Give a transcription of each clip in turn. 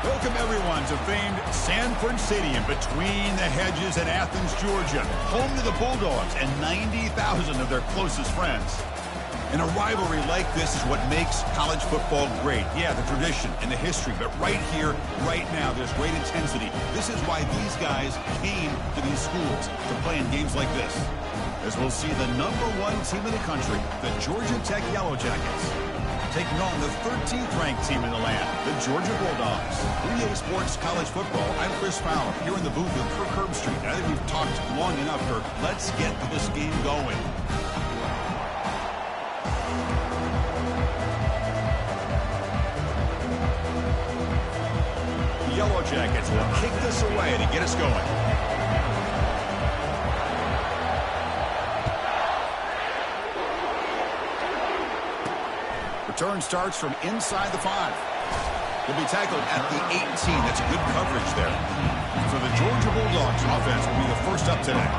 Welcome, everyone, to famed Sanford Stadium between the hedges in Athens, Georgia, home to the Bulldogs and 90,000 of their closest friends. And a rivalry like this is what makes college football great. Yeah, the tradition and the history, but right here, right now, there's great intensity. This is why these guys came to these schools to play in games like this. As we'll see the #1 team in the country, the Georgia Tech Yellow Jackets, taking on the 13th ranked team in the land, the Georgia Bulldogs. 3A Sports College Football, I'm Chris Fowler, here in the booth with Kirk Herbstreit. I think we've talked long enough, Kirk. Let's get this game going. The Yellow Jackets will kick this away to get us going. Return starts from inside the 5. Will be tackled at the 18. That's good coverage there. So the Georgia Bulldogs offense will be the first up today.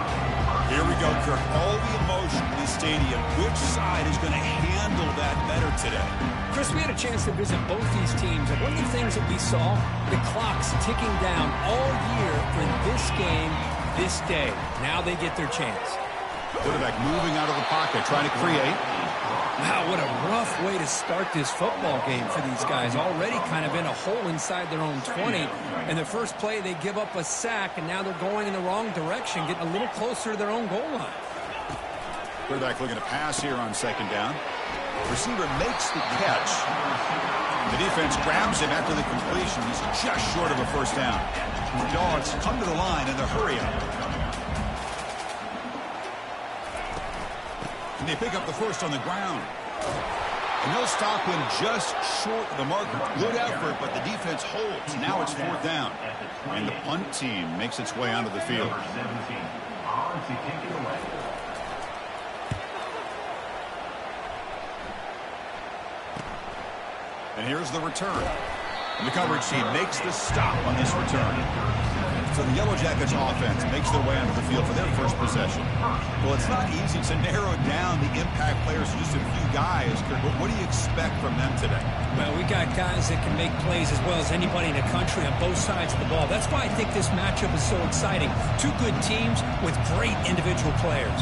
Here we go, Kirk. All the emotion in this stadium. Which side is going to handle that better today? Chris, we had a chance to visit both these teams, and one of the things that we saw, the clock's ticking down all year for this game, this day. Now they get their chance. Quarterback moving out of the pocket, trying to create. Wow, what a rough way to start this football game for these guys. Already kind of in a hole inside their own 20. And the first play, they give up a sack, and now they're going in the wrong direction, getting a little closer to their own goal line. Quarterback looking to pass here on second down. Receiver makes the catch. The defense grabs him after the completion. He's just short of a first down. The Dogs come to the line in the hurry-up. And they pick up the first on the ground. And they'll stop him just short of the marker. Good effort, but the defense holds. Now it's fourth down. And the punt team makes its way onto the field. And here's the return. And the coverage team makes the stop on this return. So the Yellow Jackets offense makes their way onto the field for their first possession. Well, it's not easy to narrow down the impact players to just a few guys, Kirk, but what do you expect from them today? Well, we got guys that can make plays as well as anybody in the country on both sides of the ball. That's why I think this matchup is so exciting. Two good teams with great individual players.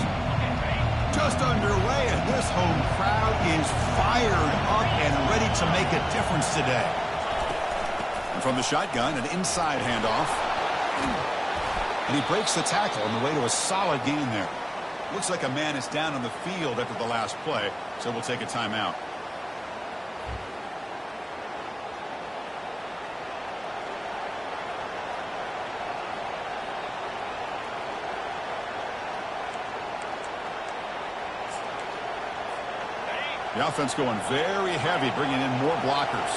Just underway, and this home crowd is fired up and ready to make a difference today. And from the shotgun, an inside handoff. And he breaks the tackle on the way to a solid gain there. Looks like a man is down on the field after the last play, so we'll take a timeout. The offense going very heavy, bringing in more blockers.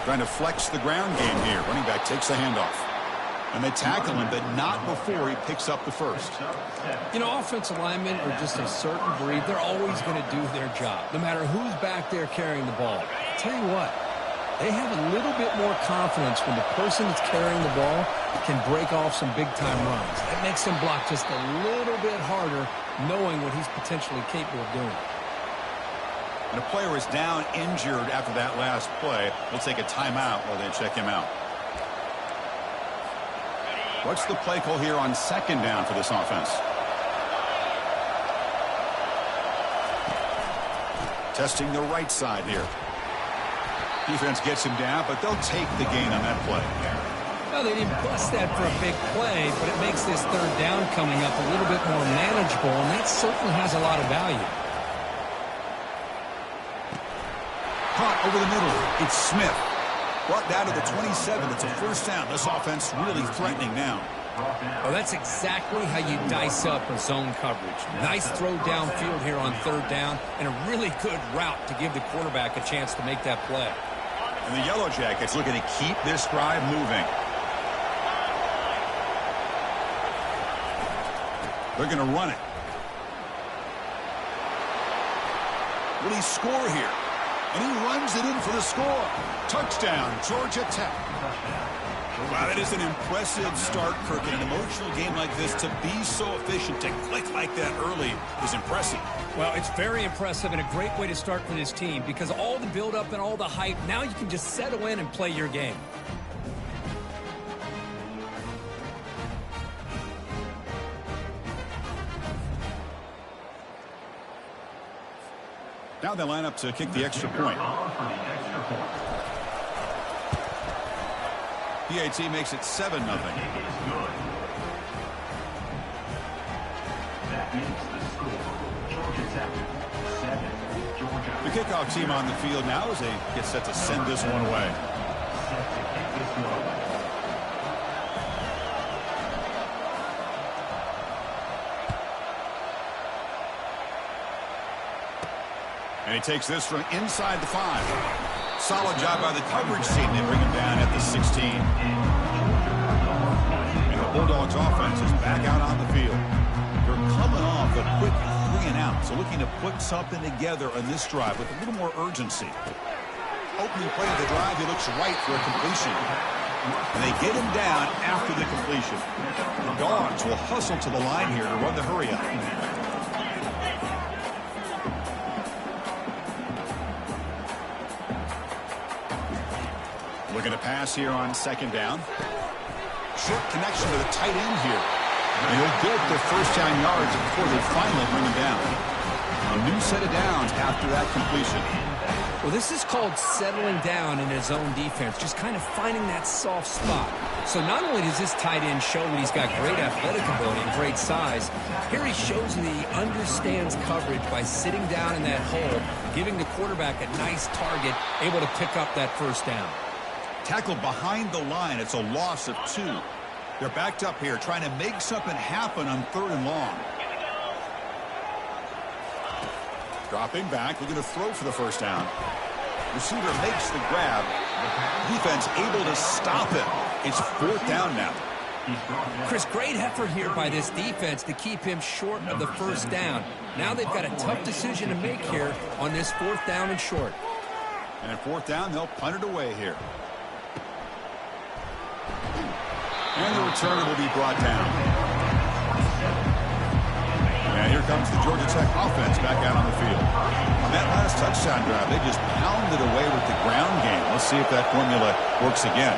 Trying to flex the ground game here. Running back takes the handoff. And they tackle him, but not before he picks up the first. You know, offensive linemen are just a certain breed. They're always going to do their job, no matter who's back there carrying the ball. I'll tell you what, they have a little bit more confidence when the person that's carrying the ball can break off some big-time runs. That makes them block just a little bit harder, knowing what he's potentially capable of doing. And a player is down injured after that last play. We'll take a timeout while they check him out. What's the play call here on second down for this offense? Testing the right side here. Defense gets him down, but they'll take the gain on that play. Well, they didn't bust that for a big play, but it makes this third down coming up a little bit more manageable, and that certainly has a lot of value. Caught over the middle. It's Smith. Brought down to the 27. It's a first down. This offense really threatening now. Well, that's exactly how you dice up a zone coverage. Nice throw downfield here on third down, and a really good route to give the quarterback a chance to make that play. And the Yellow Jackets looking to keep this drive moving. They're going to run it. Will he score here? And he runs it in for the score. Touchdown, Georgia Tech. Wow, that is an impressive start, Kirk. In an emotional game like this, to be so efficient, to click like that early is impressive. Well, it's very impressive and a great way to start for this team because all the build-up and all the hype, now you can just settle in and play your game. Now they line up to kick the extra point. PAT makes it 7-0. The kickoff team on the field now as they get set to send this one away. And he takes this from inside the 5. Solid job by the coverage team. They bring him down at the 16. And the Bulldogs offense is back out on the field. They're coming off a quick 3-and-out, so looking to put something together on this drive with a little more urgency. Opening play of the drive, he looks right for a completion. And they get him down after the completion. The Dogs will hustle to the line here to run the hurry-up. Looking to pass here on 2nd down. Short connection to the tight end here. And he'll get the first down yards before they finally bring him down. A new set of downs after that completion. Well, this is called settling down in his own defense, just kind of finding that soft spot. So not only does this tight end show that he's got great athletic ability and great size, here he shows that he understands coverage by sitting down in that hole, giving the quarterback a nice target, able to pick up that first down. Tackled behind the line. It's a loss of 2. They're backed up here trying to make something happen on 3rd and long. Dropping back, looking to throw for the first down. Receiver makes the grab. Defense able to stop it. It's 4th down now. Chris, great effort here by this defense to keep him short of the first down. Now they've got a tough decision to make here on this 4th down and short. And at 4th down, they'll punt it away here. And the returner will be brought down. And here comes the Georgia Tech offense back out on the field. On that last touchdown drive, they just pounded away with the ground game. Let's see if that formula works again.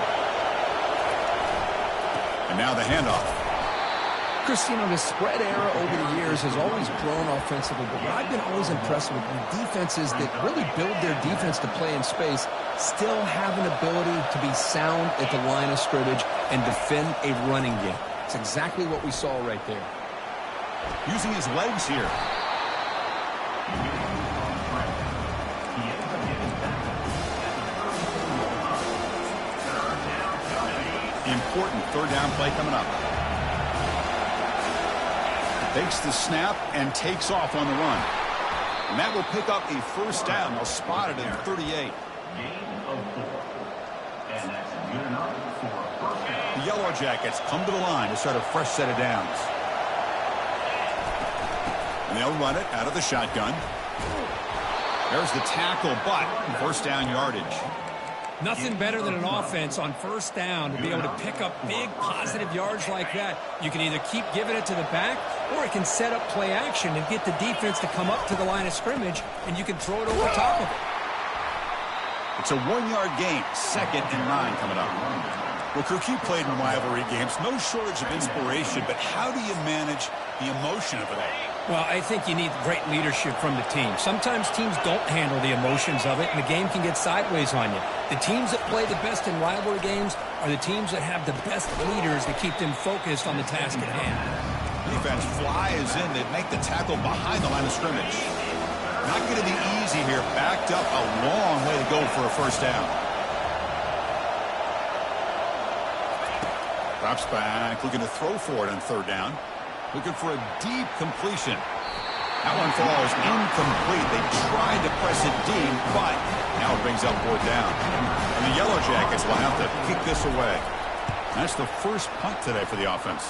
And now the handoff. Chris, you know, the spread era over the years has always grown offensively, but what I've been always impressed with defenses that really build their defense to play in space still have an ability to be sound at the line of scrimmage and defend a running game. It's exactly what we saw right there. Using his legs here. Important 3rd down play coming up. Takes the snap and takes off on the run. And that will pick up a first down. They'll spot it at 38. The Yellow Jackets come to the line to start a fresh set of downs. And they'll run it out of the shotgun. There's the tackle, but first down yardage. Nothing better than an offense on first down to be able to pick up big positive yards like that. You can either keep giving it to the back or it can set up play action and get the defense to come up to the line of scrimmage and you can throw it over top of it. It's a 1-yard gain. 2nd and 9 coming up. Well, Kirk, you played in rivalry games. No shortage of inspiration, but how do you manage the emotion of it all? Well, I think you need great leadership from the team. Sometimes teams don't handle the emotions of it, and the game can get sideways on you. The teams that play the best in rivalry games are the teams that have the best leaders that keep them focused on the task at hand. Defense flies in. They make the tackle behind the line of scrimmage. Not going to be easy here. Backed up a long way to go for a first down. Drops back, looking to throw for it on 3rd down. Looking for a deep completion. That one falls incomplete. They tried to press it deep, but now it brings up 4th down. And the Yellow Jackets will have to kick this away. That's the first punt today for the offense.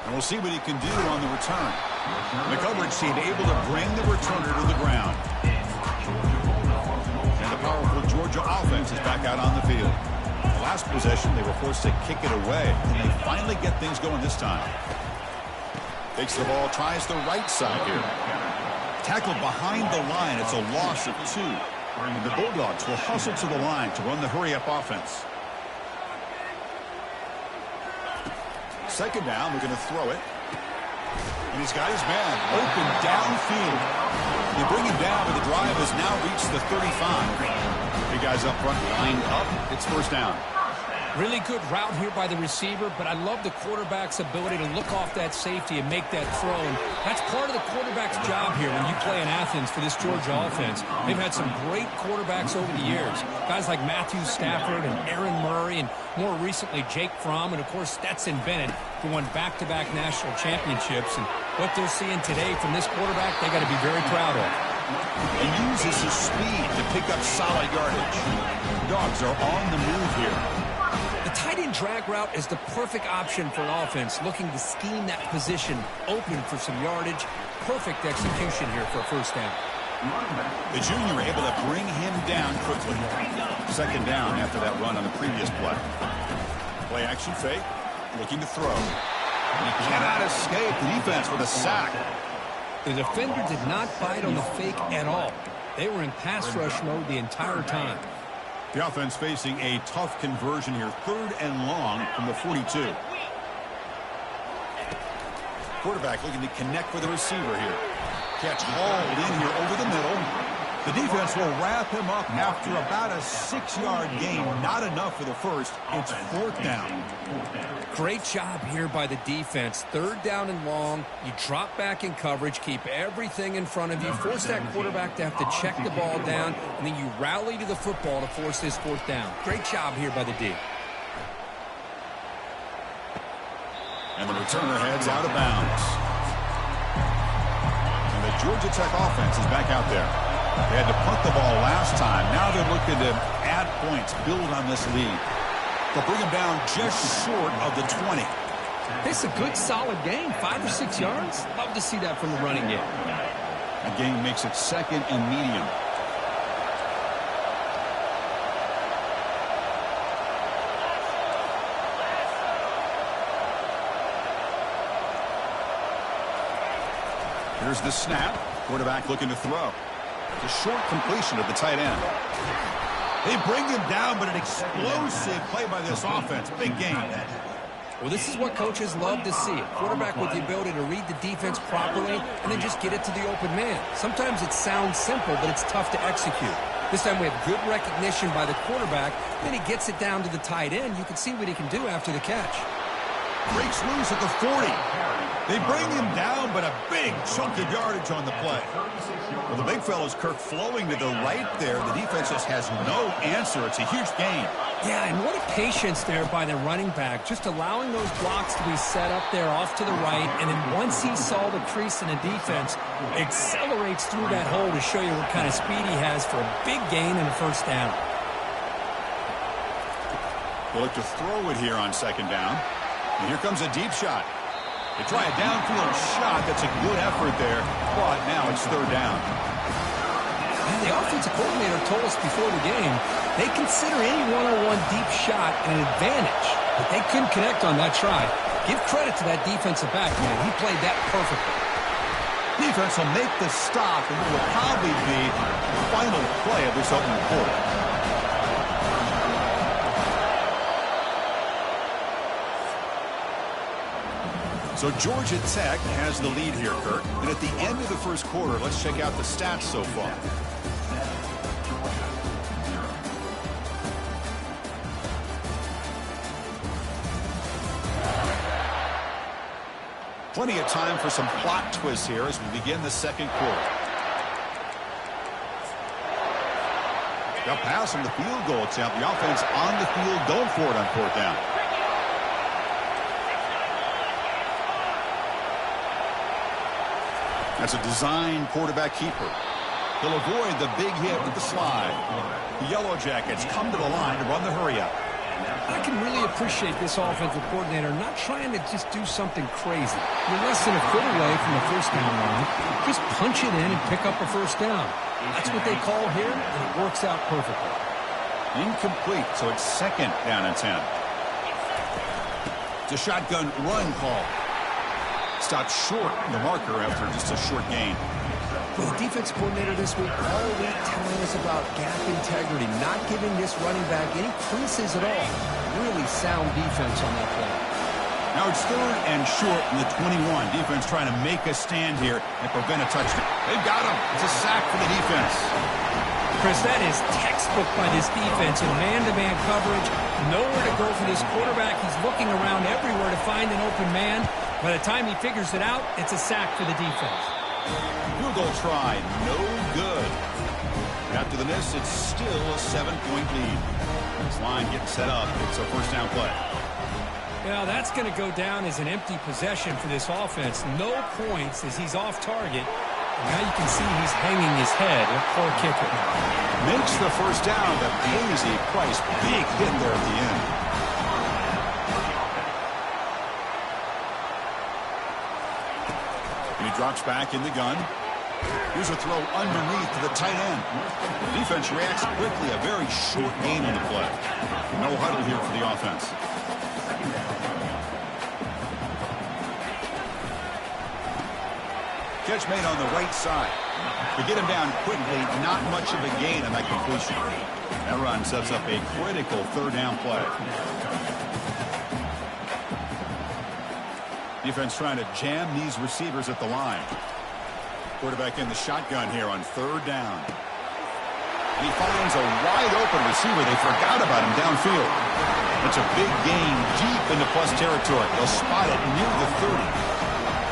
And we'll see what he can do on the return. The coverage team able to bring the returner to the ground. And the powerful Georgia offense is back out on the field. last possession, they were forced to kick it away, and they finally get things going this time. Takes the ball, tries the right side here. Tackled behind the line. It's a loss of 2. And the Bulldogs will hustle to the line to run the hurry-up offense. Second down, they're going to throw it. And he's got his man open downfield. They bring him down, but the drive has now reached the 35. Big guys up front lined up. It's first down. Really good route here by the receiver, but I love the quarterback's ability to look off that safety and make that throw. And that's part of the quarterback's job here when you play in Athens for this Georgia offense. They've had some great quarterbacks over the years. Guys like Matthew Stafford and Aaron Murray, and more recently Jake Fromm, and of course Stetson Bennett, who won back-to-back national championships. And what they're seeing today from this quarterback, they got to be very proud of. He uses his speed to pick up solid yardage. Dogs are on the move here. The tight end drag route is the perfect option for an offense looking to scheme that position open for some yardage. Perfect execution here for a first down. The junior able to bring him down quickly. Second down after that run on the previous play. Play action fake. Looking to throw. He cannot escape the defense with a sack. The defender did not bite on the fake at all. They were in pass rush mode the entire time. The offense facing a tough conversion here. 3rd and long from the 42. Quarterback looking to connect with the receiver here. Catch hauled in here over the middle. The defense will wrap him up after about a 6-yard gain. Not enough for the first. It's 4th down. Great job here by the defense. 3rd down and long. You drop back in coverage, keep everything in front of you, force that quarterback to have to check the ball down, and then you rally to the football to force this 4th down. Great job here by the D. And the returner heads out of bounds. And the Georgia Tech offense is back out there. They had to punt the ball last time. Now they're looking to add points, build on this lead. They'll bring him down just short of the 20. This is a good, solid game. 5 or 6 yards. Love to see that from the running game. That game makes it 2nd and medium. Here's the snap. Quarterback looking to throw. The short completion of the tight end. They bring him down, but an explosive play by this offense. Big game. Well, this is what coaches love to see. A quarterback with the ability to read the defense properly and then just get it to the open man. Sometimes it sounds simple, but it's tough to execute. This time we have good recognition by the quarterback. Then he gets it down to the tight end. You can see what he can do after the catch. Breaks loose at the 40. They bring him down, but a big chunk of yardage on the play. Well, the big fellow's Kirk flowing to the right there. The defense just has no answer. It's a huge gain. Yeah, and what a patience there by the running back. Just allowing those blocks to be set up there off to the right. And then once he saw the crease in the defense, accelerates through that hole to show you what kind of speed he has for a big gain and a first down. They'll look to throw it here on 2nd down. And here comes a deep shot. They try a downfield shot. That's a good effort there. But now it's 3rd down. And the offensive coordinator told us before the game they consider any one-on-one deep shot an advantage. But they couldn't connect on that try. Give credit to that defensive back, man. He played that perfectly. Defense will make the stop, and it will probably be the final play of this opening quarter. So Georgia Tech has the lead here, Kirk. And at the end of the first quarter, let's check out the stats so far. Plenty of time for some plot twists here as we begin the second quarter. Got pass on the field goal attempt. The offense on the field going for it on 4th down. That's a design quarterback keeper. He'll avoid the big hit with the slide. The Yellow Jackets come to the line to run the hurry-up. I can really appreciate this offensive coordinator not trying to just do something crazy. You're less than a foot away from the first down line. Just punch it in and pick up a first down. That's what they call here, and it works out perfectly. Incomplete, so it's 2nd down and 10. It's a shotgun run call. Stopped short the marker after just a short gain. Well, the defense coordinator this week all week telling us about gap integrity, not giving this running back any creases at all. Really sound defense on that play. Now it's 3rd and short in the 21. Defense trying to make a stand here and prevent a touchdown. They've got him. It's a sack for the defense. Chris, that is textbook by this defense in man-to-man coverage. Nowhere to go for this quarterback. He's looking around everywhere to find an open man. By the time he figures it out, it's a sack for the defense. Field goal try, no good. After the miss, it's still a 7-point lead. This line getting set up. It's a first down play. Well, that's going to go down as an empty possession for this offense. No points as he's off target. Now you can see he's hanging his head. A poor kicker. Makes the first down, but pays a price. Big hit there at the end. And he drops back in the gun. Here's a throw underneath to the tight end. The defense reacts quickly. A very short gain on the play. No huddle here for the offense. Catch made on the right side. To get him down quickly, not much of a gain on that completion. That run sets up a critical 3rd down play. Defense trying to jam these receivers at the line. Quarterback in the shotgun here on 3rd down. And he finds a wide open receiver. They forgot about him downfield. It's a big gain deep into plus territory. They'll spot it near the 30.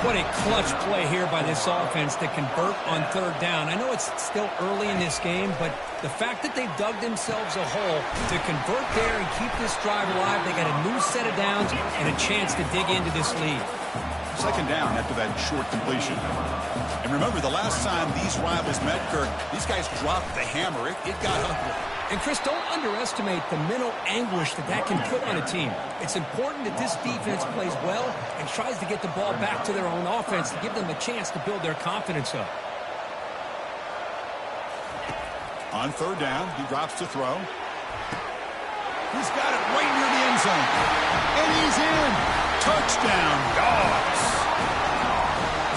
What a clutch play here by this offense to convert on 3rd down. I know it's still early in this game, but the fact that they've dug themselves a hole to convert there and keep this drive alive, they got a new set of downs and a chance to dig into this lead. 2nd down after that short completion. And remember, the last time these rivals met, Kirk, these guys dropped the hammer. It got ugly. And, Chris, don't underestimate the mental anguish that can put on a team. It's important that this defense plays well and tries to get the ball back to their own offense to give them a chance to build their confidence up. On 3rd down, he drops to throw. He's got it right near the end zone. And he's in. Touchdown, Dogs.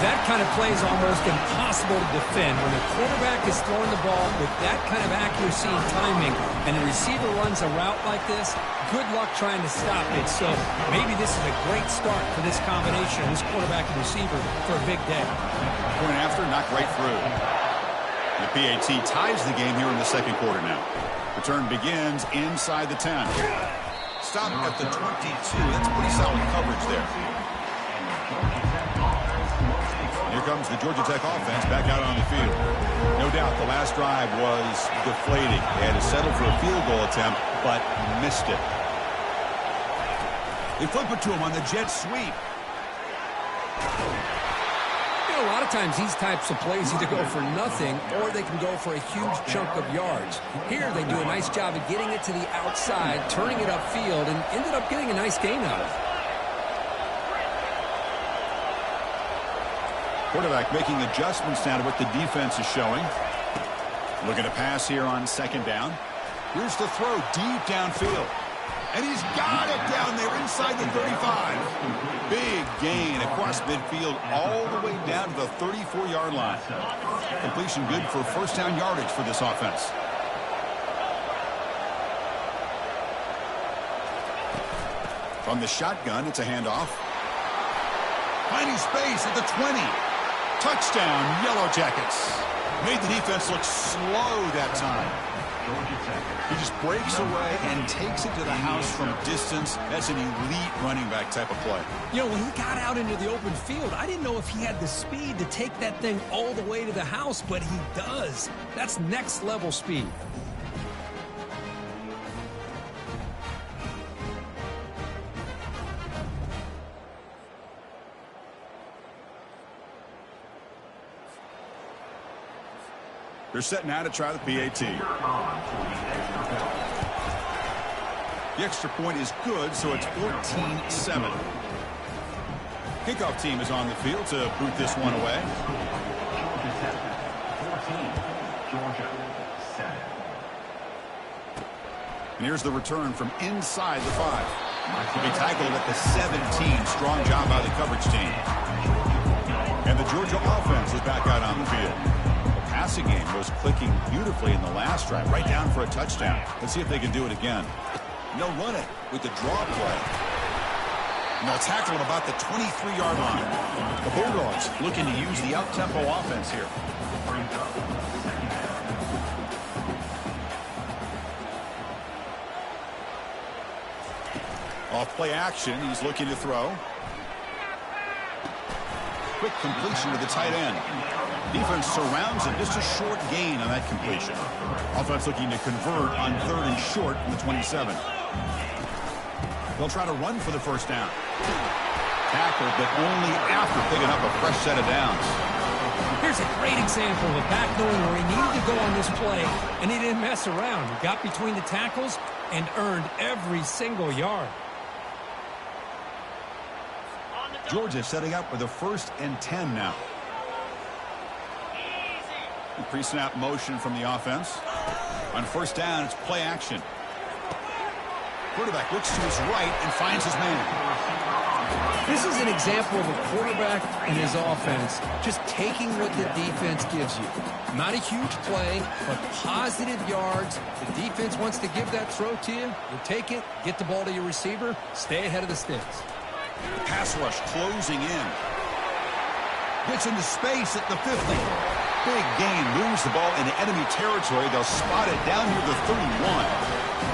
That kind of play is almost impossible to defend when the quarterback is throwing the ball with that kind of accuracy and timing, and the receiver runs a route like this. Good luck trying to stop it. So maybe this is a great start for this combination, this quarterback and receiver, for a big day. Point after, knocked right through. The PAT ties the game here in the 2nd quarter now. Return begins inside the 10. Stop at the 22. That's pretty solid coverage there. Here comes the Georgia Tech offense back out on the field. No doubt the last drive was deflating. They had to settle for a field goal attempt, but missed it. They flip it to him on the jet sweep. You know, a lot of times these types of plays either go for nothing or they can go for a huge chunk of yards. Here they do a nice job of getting it to the outside, turning it upfield, and ended up getting a nice gain out of it. Quarterback making adjustments now to what the defense is showing. Looking to pass here on 2nd down. Here's the throw deep downfield. And he's got it down there inside the 35. Big gain across midfield all the way down to the 34-yard line. Completion good for first down yardage for this offense. From the shotgun, it's a handoff. Finding space at the 20. Touchdown, Yellow Jackets. Made the defense look slow that time. He just breaks away and takes it to the house from distance. That's an elite running back type of play. You know, when he got out into the open field, I didn't know if he had the speed to take that thing all the way to the house, but he does. That's next level speed. They're set now to try the PAT. The extra point is good, so it's 14-7. Kickoff team is on the field to boot this one away. And here's the return from inside the 5. He'll be tackled at the 17. Strong job by the coverage team. And the Georgia offense is back out on the field. The passing game was clicking beautifully in the last drive, right down for a touchdown. Let's see if they can do it again. And they'll run it with the draw play. And they'll tackle him about the 23-yard line. The Bulldogs looking to use the out-tempo offense here. Off play action, he's looking to throw. Quick completion to the tight end. Defense surrounds him, just a short gain on that completion. Offense looking to convert on 3rd and short from the 27. They'll try to run for the first down. Tackled, but only after picking up a fresh set of downs. Here's a great example of a back knowing where he needed to go on this play, and he didn't mess around. He got between the tackles and earned every single yard. Georgia setting up with a 1st and 10 now. Pre-snap motion from the offense. On first down, it's play action. Quarterback looks to his right and finds his man. This is an example of a quarterback and his offense just taking what the defense gives you. Not a huge play, but positive yards. The defense wants to give that throw to you. You take it, get the ball to your receiver, stay ahead of the sticks. The pass rush closing in. Gets into space at the 50. Big gain, moves the ball into enemy territory. They'll spot it down near the 31.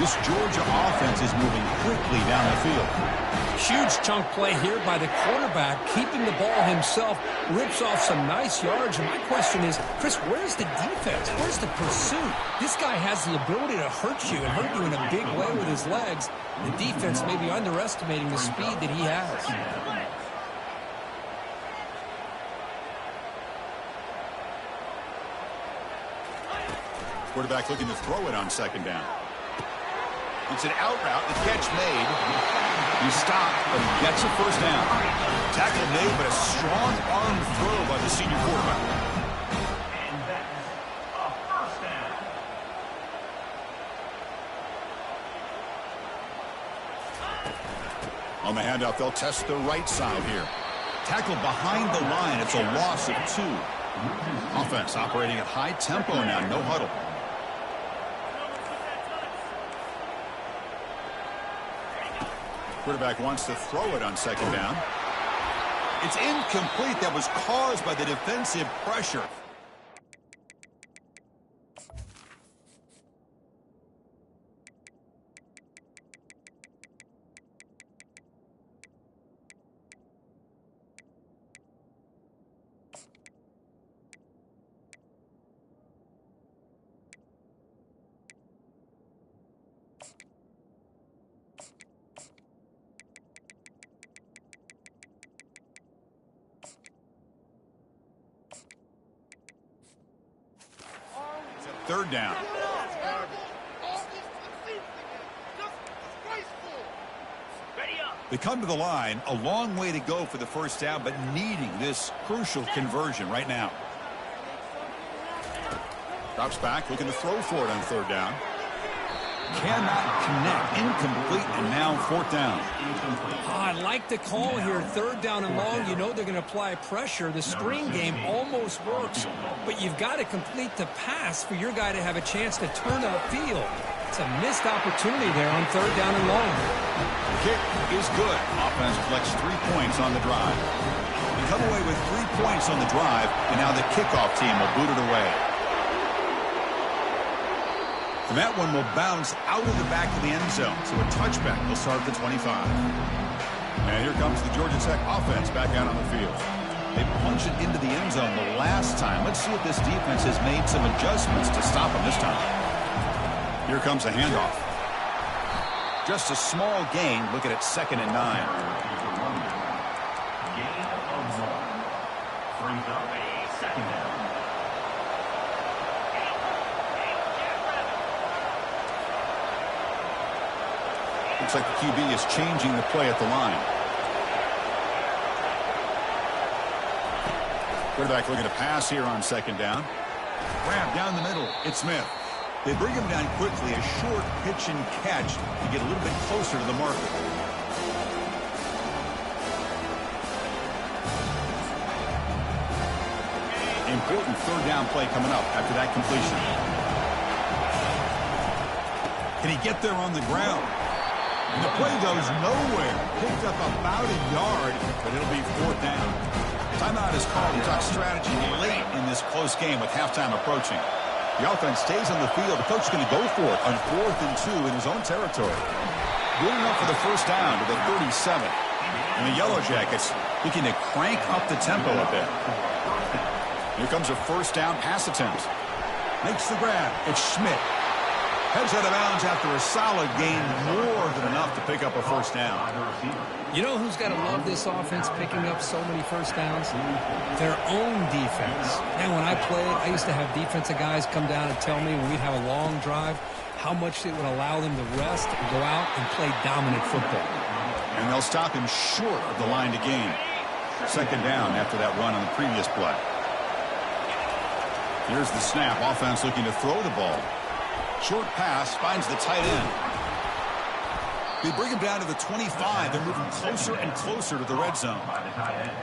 This Georgia offense is moving quickly down the field. Huge chunk play here by the quarterback, keeping the ball himself, rips off some nice yards. And my question is, Chris, where's the defense? Where's the pursuit? This guy has the ability to hurt you and hurt you in a big way with his legs. The defense may be underestimating the speed that he has. Quarterback looking to throw it on second down. It's an out route. The catch made. He stopped, but he gets a first down. Tackle made, but a strong arm throw by the senior quarterback. And that's a first down. On the handoff, they'll test the right side here. Tackled behind the line. It's a loss of 2. Offense operating at high tempo now. No huddle. Quarterback wants to throw it on second down. It's incomplete. That was caused by the defensive pressure. Third down. They come to the line, a long way to go for the first down, but needing this crucial conversion right now. Drops back, looking to throw for it on third down. Cannot connect, incomplete, and now fourth down. I like the call here, third down and long. You know they're going to apply pressure. The screen game almost works, but you've got to complete the pass for your guy to have a chance to turn upfield. It's a missed opportunity there on third down and long. The kick is good. Offense collects 3 points on the drive. They come away with 3 points on the drive, and now the kickoff team will boot it away. And that one will bounce out of the back of the end zone. So a touchback will start at the 25. And here comes the Georgia Tech offense back out on the field. They punch it into the end zone the last time. Let's see if this defense has made some adjustments to stop them this time. Here comes a handoff. Just a small gain. Look at it, 2nd and 9. Gain of 1. Brings up a second down. Looks like the QB is changing the play at the line. Quarterback looking to pass here on second down. Grab down the middle. It's Smith. They bring him down quickly, a short pitch and catch to get a little bit closer to the marker. Important third down play coming up after that completion. Can he get there on the ground? And the play goes nowhere. Picked up about a yard, but it'll be fourth down. Timeout is called to talk strategy late in this close game with halftime approaching. The offense stays on the field. The coach is going to go for it on 4th and 2 in his own territory. Good enough for the first down to the 37. And the Yellow Jackets looking to crank up the tempo a bit. Here comes a first down pass attempt. Makes the grab. It's Schmidt. Heads out of bounds after a solid gain, more than enough to pick up a first down. You know who's got to love this offense picking up so many first downs? Their own defense. Man, when I played, I used to have defensive guys come down and tell me when we'd have a long drive how much it would allow them to rest and go out and play dominant football. And they'll stop him short of the line to gain. Second down after that run on the previous play. Here's the snap. Offense looking to throw the ball. Short pass finds the tight end. They bring him down to the 25. They're moving closer and closer to the red zone.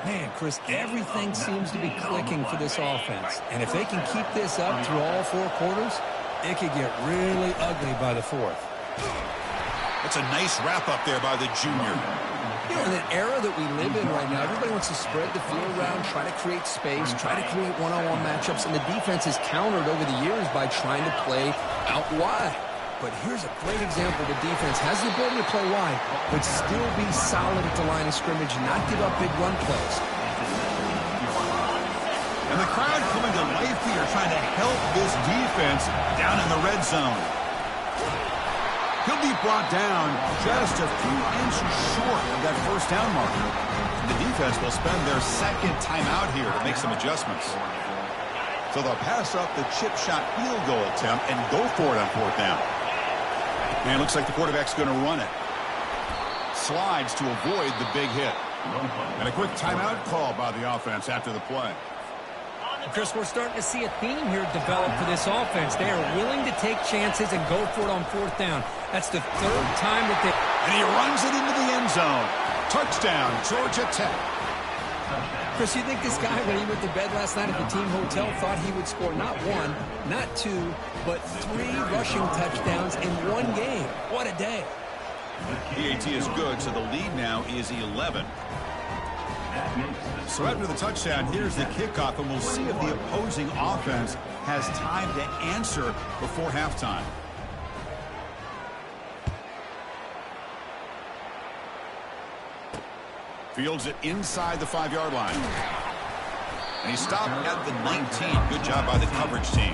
Man, Chris, everything seems to be clicking for this offense. And if they can keep this up through all 4 quarters, it could get really ugly by the 4th. That's a nice wrap up there by the junior. You know, in an era that we live in right now, everybody wants to spread the field around, try to create space, try to create one-on-one matchups, and the defense is countered over the years by trying to play out wide. But here's a great example. The defense has the ability to play wide, but still be solid at the line of scrimmage and not give up big run plays. And the crowd coming to life here, trying to help this defense down in the red zone. He'll be brought down just a few inches short of that first down marker. The defense will spend their second timeout here to make some adjustments. So they'll pass up the chip shot field goal attempt and go for it on 4th down. And it looks like the quarterback's going to run it. Slides to avoid the big hit. And a quick timeout call by the offense after the play. Chris, we're starting to see a theme here develop for this offense. They are willing to take chances and go for it on 4th down. That's the 3rd time that they... And he runs it into the end zone. Touchdown, Georgia Tech. Chris, you think this guy, when he went to bed last night at the team hotel, thought he would score not 1, not 2, but 3 rushing touchdowns in 1 game? What a day. PAT is good, so the lead now is 11. So after the touchdown, here's the kickoff, and we'll see if the opposing offense has time to answer before halftime. Fields it inside the 5-yard line. And he stopped at the 19. Good job by the coverage team.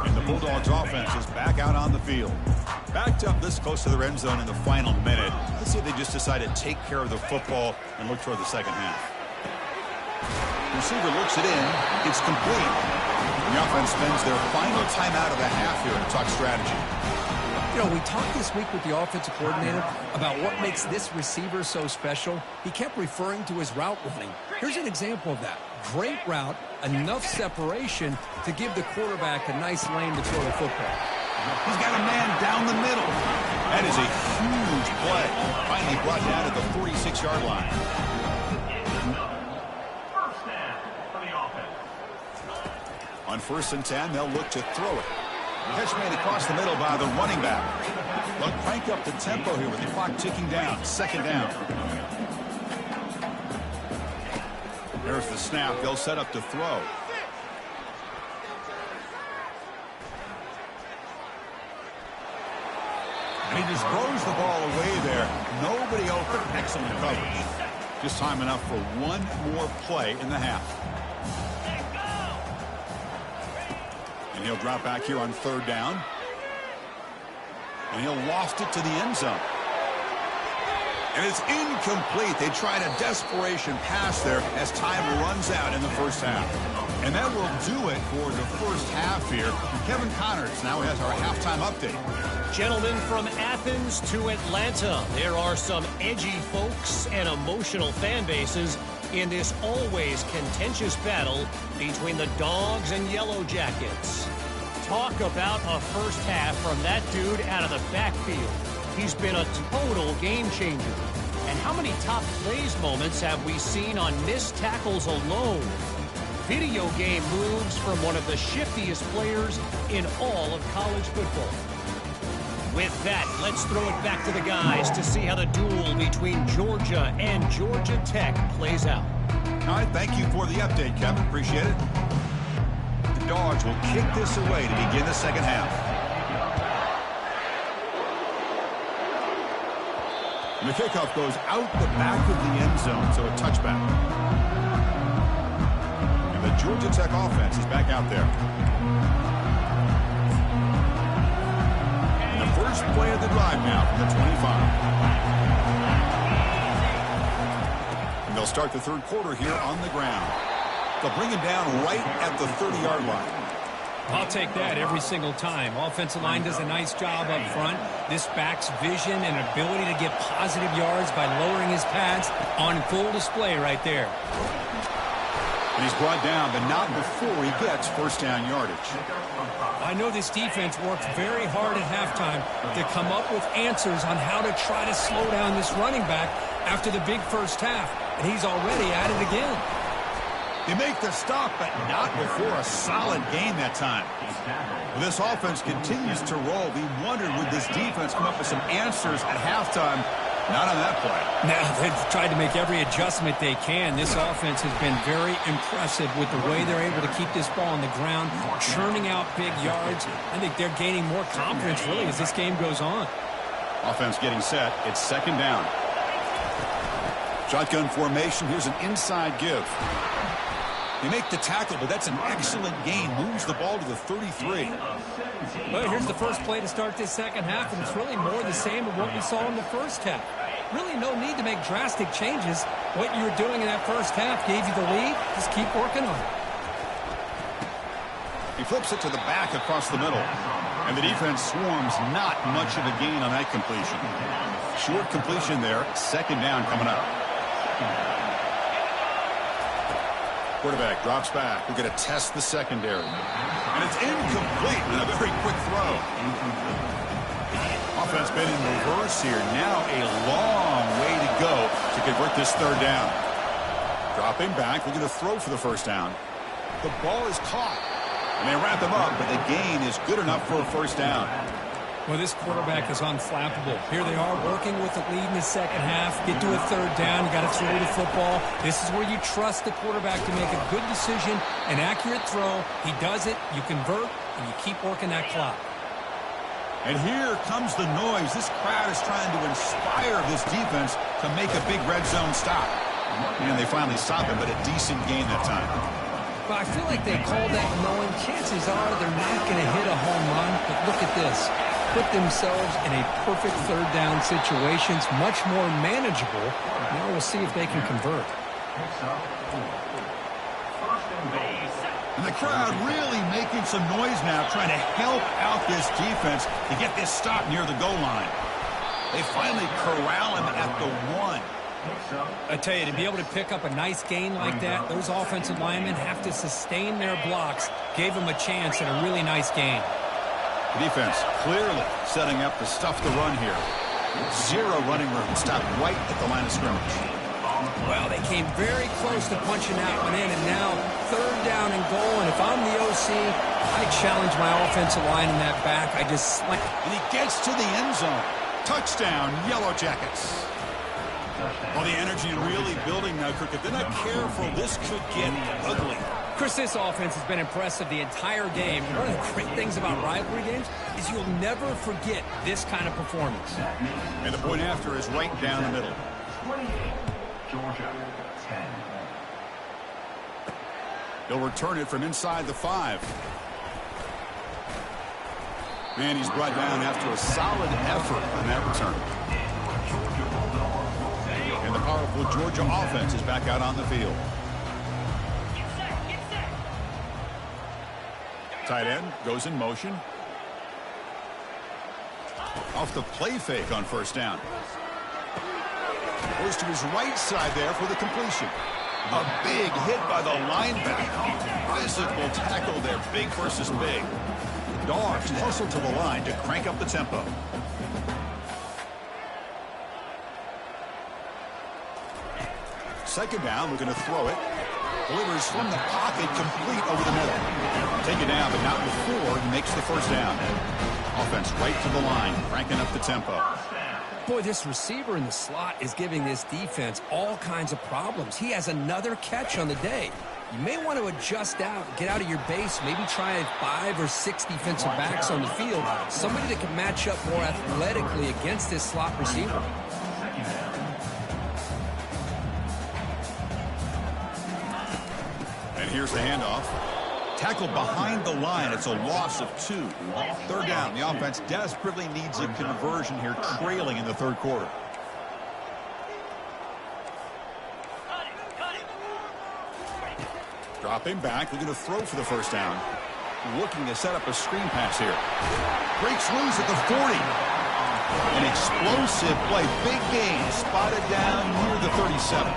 And the Bulldogs offense is back out on the field. Backed up this close to the end zone in the final minute. Let's see if they just decide to take care of the football and look toward the second half. The receiver looks it in. It's complete. The offense spends their final timeout of the half here to talk strategy. You know, we talked this week with the offensive coordinator about what makes this receiver so special. He kept referring to his route running. Here's an example of that. Great route, enough separation to give the quarterback a nice lane to throw the football. He's got a man down the middle. That is a huge play. Finally brought down at the 46-yard line. First down for the offense. On 1st and 10, they'll look to throw it. Catch made across the middle by the running back. They'll crank up the tempo here with the clock ticking down. Second down. There's the snap. They'll set up to throw. And he just throws the ball away there. Nobody open. Excellent coverage. Just time enough for one more play in the half. And he'll drop back here on 3rd down. And he'll loft it to the end zone. And it's incomplete. They tried a desperation pass there as time runs out in the first half. And that will do it for the first half here. Kevin Connors now has our halftime update. Gentlemen, from Athens to Atlanta, there are some edgy folks and emotional fan bases in this always contentious battle between the Dogs and Yellow Jackets. Talk about a first half from that dude out of the backfield. He's been a total game changer. And how many top plays moments have we seen on missed tackles alone? Video game moves from one of the shiftiest players in all of college football. With that, let's throw it back to the guys to see how the duel between Georgia and Georgia Tech plays out. All right, thank you for the update, Kevin. Appreciate it. The Dogs will kick this away to begin the second half. And the kickoff goes out the back of the end zone, so a touchback. And the Georgia Tech offense is back out there. And the first play of the drive now from the 25. And they'll start the third quarter here on the ground. They'll bring him down right at the 30-yard line. I'll take that every single time. Offensive line does a nice job up front. This back's vision and ability to get positive yards by lowering his pads on full display right there. And he's brought down, but not before he gets first down yardage. I know this defense worked very hard at halftime to come up with answers on how to try to slow down this running back after the big first half, and he's already at it again. They make the stop, but not before a solid game that time. Well, this offense continues to roll. We wondered, would this defense come up with some answers at halftime? Not on that play. Now, they've tried to make every adjustment they can. This offense has been very impressive with the way they're able to keep this ball on the ground, churning out big yards. I think they're gaining more confidence, really, as this game goes on. Offense getting set. It's second down. Shotgun formation. Here's an inside give. They make the tackle, but that's an excellent gain. Moves the ball to the 33. Well, here's the first play to start this second half, and it's really more the same of what we saw in the first half. Really no need to make drastic changes. What you were doing in that first half gave you the lead. Just keep working on it. He flips it to the back across the middle. And the defense swarms, not much of a gain on that completion. Short completion there. Second down coming up. Quarterback drops back. We're going to test the secondary. And it's incomplete with a very quick throw. Offense been in reverse here. Now a long way to go to convert this third down. Dropping back. We're going to throw for the first down. The ball is caught. And they wrap him up, but the gain is good enough for a first down. Well, this quarterback is unflappable. Here they are working with the lead in the second half. Get to a third down. You got to throw the football. This is where you trust the quarterback to make a good decision, an accurate throw. He does it. You convert, and you keep working that clock. And here comes the noise. This crowd is trying to inspire this defense to make a big red zone stop. And they finally stop him, but a decent gain that time. Well, I feel like they called that knowing chances are they're not going to hit a home run. But look at this. Put themselves in a perfect third down situation. It's much more manageable. Now we'll see if they can convert. And the crowd really making some noise now, trying to help out this defense to get this stop near the goal line. They finally corral him at the 1. I tell you, to be able to pick up a nice gain like that, those offensive linemen have to sustain their blocks. Gave them a chance at a really nice gain. The defense clearly setting up to stuff the run here. Zero running room. Stopped right at the line of scrimmage. Well, they came very close to punching that one in, and now third down and goal. And if I'm the OC, I challenge my offensive line in that back. I just slam. And he gets to the end zone. Touchdown, Yellow Jackets. Well, the energy really building now, Kirk. If they're not careful, this could get ugly. Chris, this offense has been impressive the entire game. One of the great things about rivalry games is you'll never forget this kind of performance. And the point after is right down the middle. 28, Georgia, 10. They'll return it from inside the 5. And he's brought down after a solid effort on that return. And the powerful Georgia offense is back out on the field. Tight end goes in motion. Off the play fake on first down. Goes to his right side there for the completion. A big hit by the linebacker. Physical tackle there, big versus big. Dogs hustle to the line to crank up the tempo. Second down, looking to throw it. Delivers from the pocket, complete over the middle. Take it down, but not before he makes the first down. Offense right to the line, cranking up the tempo. Boy, this receiver in the slot is giving this defense all kinds of problems. He has another catch on the day. You may want to adjust out, get out of your base, maybe try 5 or 6 defensive backs on the field. Somebody that can match up more athletically against this slot receiver. And here's the handoff. Tackled behind the line. It's a loss of 2. Third down. The offense desperately needs a conversion here, trailing in the third quarter. Dropping back, looking to throw for the first down. Looking to set up a screen pass here. Breaks loose at the 40. An explosive play. Big gain. Spotted down near the 37.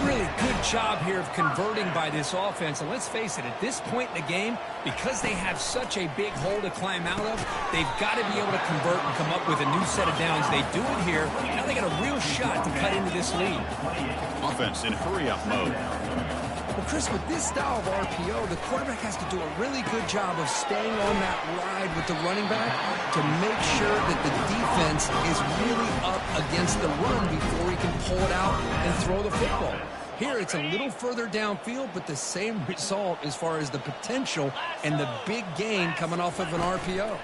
Really good job here of converting by this offense. And let's face it, at this point in the game, because they have such a big hole to climb out of, they've got to be able to convert and come up with a new set of downs. They do it here. Now they got a real shot to cut into this lead. Offense in hurry-up mode. Well, Chris, with this style of RPO, the quarterback has to do a really good job of staying on that ride with the running back to make sure that the defense is really up against the run before he can pull it out and throw the football. Here, it's a little further downfield, but the same result as far as the potential and the big gain coming off of an RPO.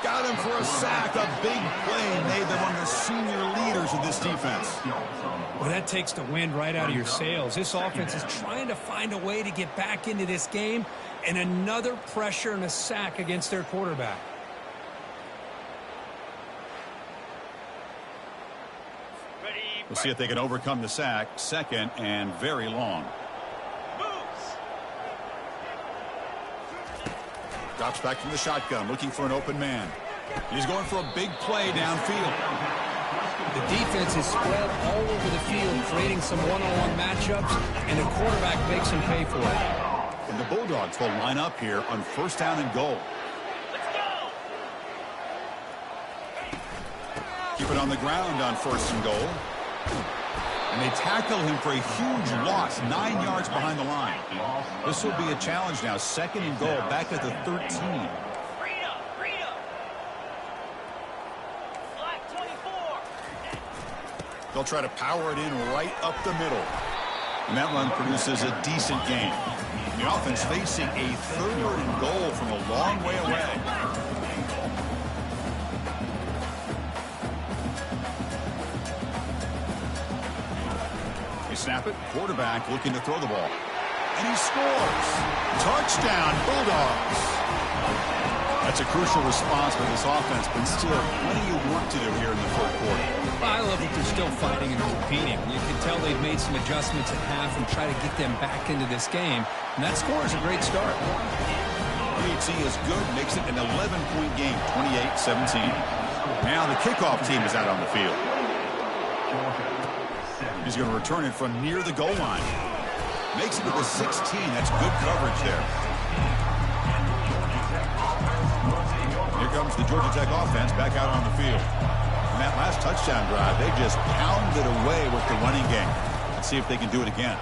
Got him for a sack. A big play made them one of the senior leaders of this defense. Well, that takes the wind right out of your sails. This offense is trying to find a way to get back into this game, and another pressure and a sack against their quarterback. We'll see if they can overcome the sack. Second and very long. Drops back from the shotgun, looking for an open man. He's going for a big play downfield. The defense is spread all over the field, creating some one-on-one matchups, and the quarterback makes him pay for it. And the Bulldogs will line up here on first down and goal. Keep it on the ground on first and goal. And they tackle him for a huge loss, 9 yards behind the line. This will be a challenge now. Second and goal, back at the 13. They'll try to power it in right up the middle. And that run produces a decent gain. The offense facing a third and goal from a long way away. They snap it. Quarterback looking to throw the ball. And he scores. Touchdown, Bulldogs. That's a crucial response for this offense, but still plenty of work to do here in the third quarter. I love that they're still fighting and competing. You can tell they've made some adjustments at half and try to get them back into this game. And that score is a great start. PHC is good, makes it an 11-point game, 28-17. Now the kickoff team is out on the field. He's going to return it from near the goal line. Makes it to the 16. That's good coverage there. Here comes the Georgia Tech offense back out on the field. And that last touchdown drive, they just pounded away with the running game. Let's see if they can do it again.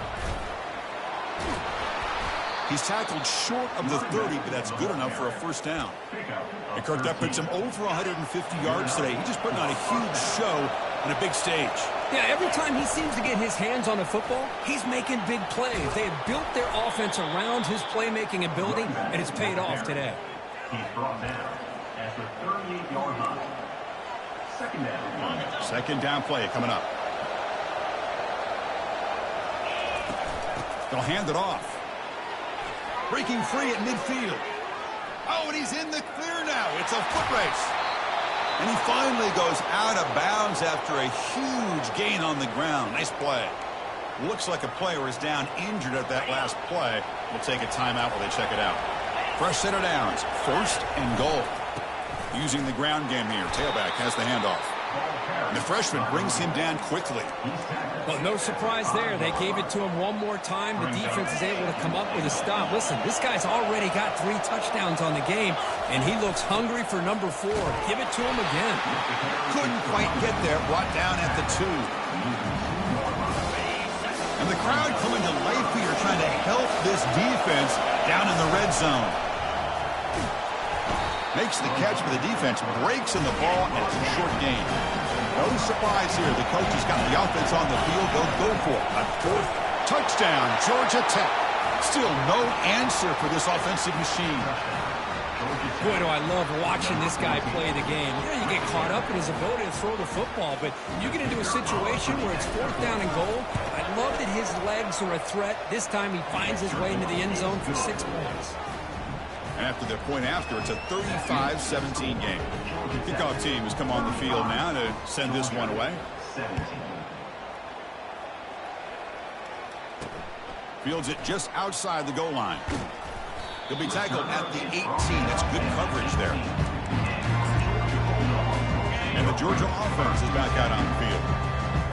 He's tackled short of the 30, but that's good enough for a first down. And Kirk, that puts him over 150 yards today. He's just putting on a huge show on a big stage. Yeah, every time he seems to get his hands on the football, he's making big plays. They have built their offense around his playmaking ability, and it's paid off today. He's brought down at the 38-yard line. Second down. Second down play coming up. They'll hand it off. Breaking free at midfield. Oh, and he's in the clear now. It's a foot race. And he finally goes out of bounds after a huge gain on the ground. Nice play. Looks like a player is down injured at that last play. We'll take a timeout while they check it out. Fresh set of downs. 1st and goal. Using the ground game here. Tailback has the handoff. And the freshman brings him down quickly. Well, no surprise there. They gave it to him one more time. The defense is able to come up with a stop. Listen, this guy's already got 3 touchdowns on the game, and he looks hungry for number 4. Give it to him again. Couldn't quite get there. Brought down at the 2. And the crowd coming to life here trying to help this defense down in the red zone. Makes the catch, but the defense breaks in the ball, and it's a short gain. No surprise here. The coach has got the offense on the field. They'll go for it. A 4th touchdown, Georgia Tech. Still no answer for this offensive machine. Boy, do I love watching this guy play the game. You get caught up in his ability to throw the football, but you get into a situation where it's 4th down and goal. I love that his legs are a threat. This time he finds his way into the end zone for 6 points. After the point after, it's a 35-17 game. Kickoff team has come on the field now to send this one away. Fields it just outside the goal line. He'll be tackled at the 18. That's good coverage there. And the Georgia offense is back out on the field.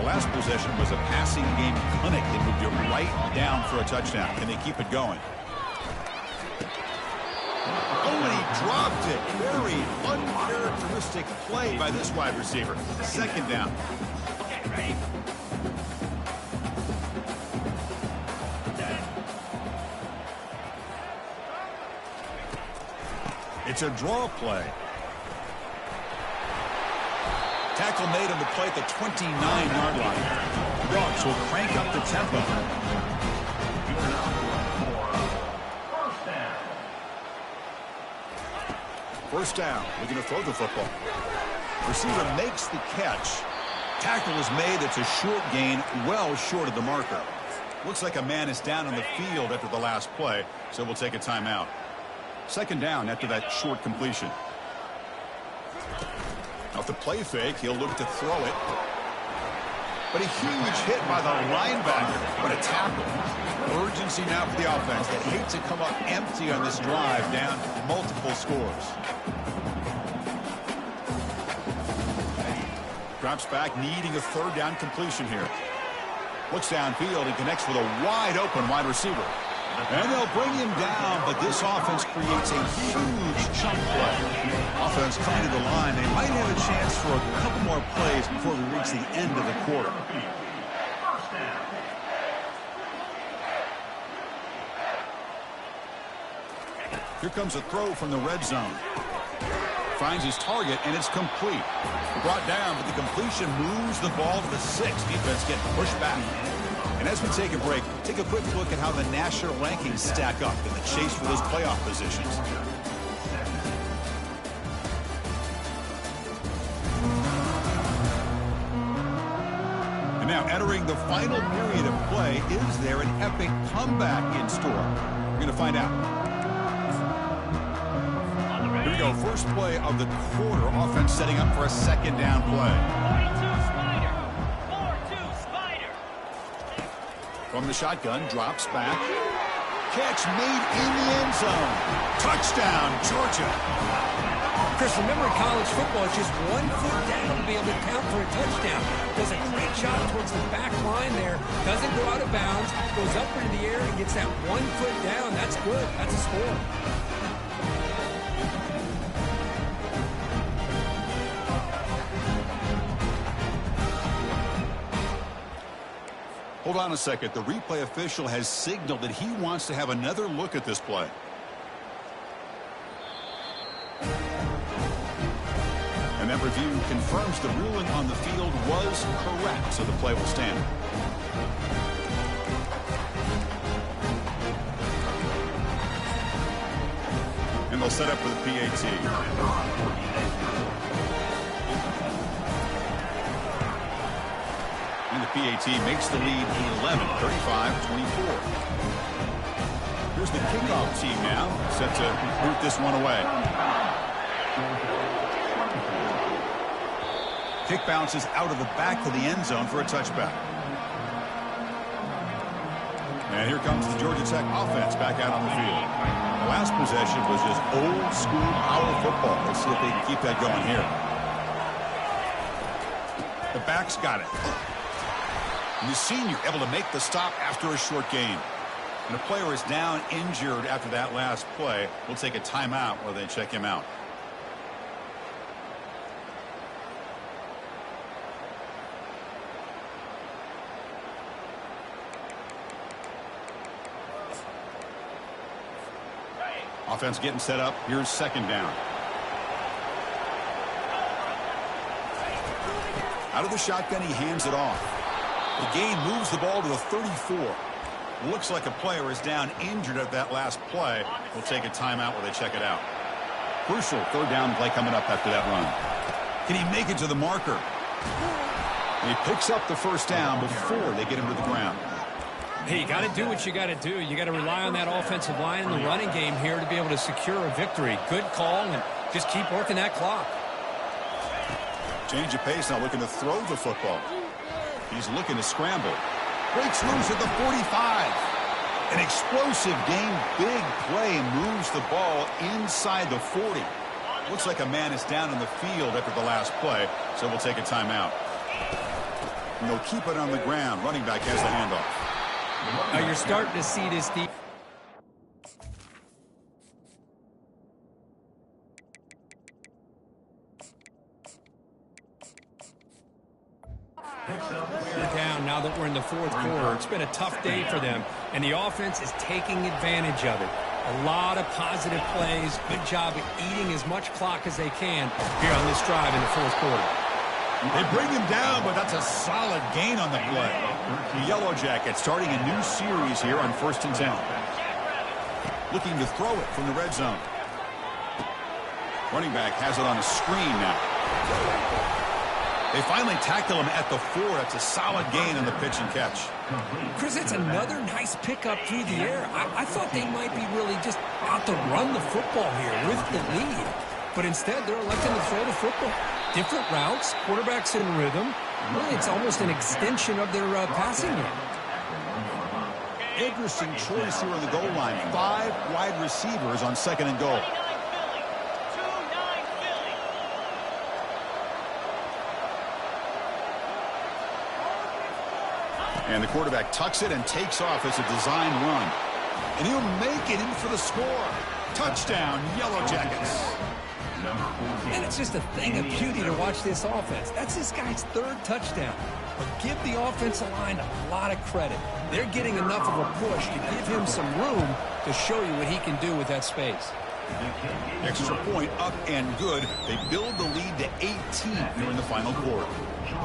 The last possession was a passing game clinic. They moved it right down for a touchdown. Can they keep it going? Oh, and he dropped it. Very uncharacteristic play by this wide receiver. 2nd down. Okay, ready? It's a draw play. Tackle made on the play at the 29-yard line. Dogs will crank up the tempo. First down. Looking to throw the football. Receiver makes the catch. Tackle is made. It's a short gain, well short of the marker. Looks like a man is down on the field after the last play, so we'll take a timeout. 2nd down after that short completion. Off the play fake, he'll look to throw it. But a huge hit by the linebacker. What a tackle. Urgency now for the offense. They hate to come up empty on this drive, down multiple scores. Drops back, needing a 3rd down completion here. Looks downfield and connects with a wide open wide receiver. And they'll bring him down, but this offense creates a huge chunk play. Offense coming to the line. They might have a chance for a couple more plays before we reach the end of the quarter. Here comes a throw from the red zone. Finds his target, and it's complete. Brought down, but the completion moves the ball to the 6. Defense getting pushed back. And as we take a break, take a quick look at how the national rankings stack up in the chase for those playoff positions. And now entering the final period of play, is there an epic comeback in store? We're going to find out. Here we go, first play of the quarter. Offense setting up for a 2nd down play. From the shotgun, drops back. Catch made in the end zone. Touchdown, Georgia. Chris, remember in college football, it's just 1 foot down to be able to count for a touchdown. Does a great job towards the back line there. Doesn't go out of bounds. Goes up into the air and gets that 1 foot down. That's good. That's a score. Hold on a second. The replay official has signaled that he wants to have another look at this play. And that review confirms the ruling on the field was correct, so the play will stand. And they'll set up for the PAT. And the PAT makes the lead 11, 35-24. Here's the kickoff team now, set to boot this one away. Kick bounces out of the back of the end zone for a touchback. And here comes the Georgia Tech offense back out on the field. The last possession was just old school power football. Let's see if they can keep that going here. The back's got it. And the senior able to make the stop after a short gain. And the player is down injured after that last play. We'll take a timeout while they check him out. Offense getting set up. Here's second down. Out of the shotgun, he hands it off. The gain moves the ball to the 34. Looks like a player is down injured at that last play. We'll take a timeout while they check it out. Crucial third down play coming up after that run. Can he make it to the marker? He picks up the first down before they get him to the ground. Hey, you got to do what you got to do. You got to rely on that offensive line in the running game here to be able to secure a victory. Good call, and just keep working that clock. Change of pace now, looking to throw the football. He's looking to scramble. Breaks loose at the 45. An explosive game, big play, moves the ball inside the 40. Looks like a man is down in the field after the last play, so we'll take a timeout. And they'll keep it on the ground. Running back has the handoff. Now you're starting to see this deep. Down now that we're in the fourth quarter. It's been a tough day for them, and the offense is taking advantage of it. A lot of positive plays. Good job at eating as much clock as they can here on this drive in the fourth quarter. They bring him down, but that's a solid gain on the play. The Yellow Jackets starting a new series here on 1st and 10. Looking to throw it from the red zone. Running back has it on a screen now. They finally tackle him at the 4. That's a solid gain on the pitch and catch. Chris, it's another nice pickup through the air. I thought they might be really just out to run the football here with the lead. But instead, they're electing to throw the football. Different routes, quarterbacks in rhythm. Really, it's almost an extension of their passing game. Interesting choice here on the goal line. 5 wide receivers on 2nd and goal. And the quarterback tucks it and takes off as a design run. And he'll make it in for the score. Touchdown, Yellow Jackets. And it's just a thing of beauty to watch this offense. That's this guy's 3rd touchdown. But give the offensive line a lot of credit. They're getting enough of a push to give him some room to show you what he can do with that space. Extra point up and good. They build the lead to 18 here in the final quarter.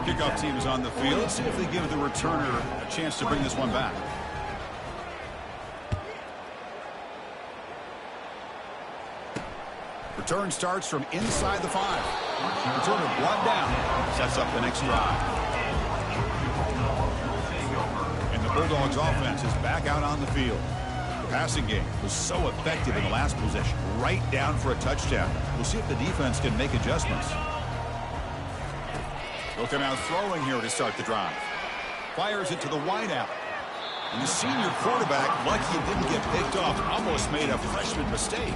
Kickoff team is on the field. Let's see if they give the returner a chance to bring this one back. Return starts from inside the 5. Returner brought down. Sets up the next drive. And the Bulldogs offense is back out on the field. The passing game was so effective in the last possession. Right down for a touchdown. We'll see if the defense can make adjustments. Looking out throwing here to start the drive. Fires it to the wideout. And the senior quarterback, lucky he didn't get picked off, almost made a freshman mistake.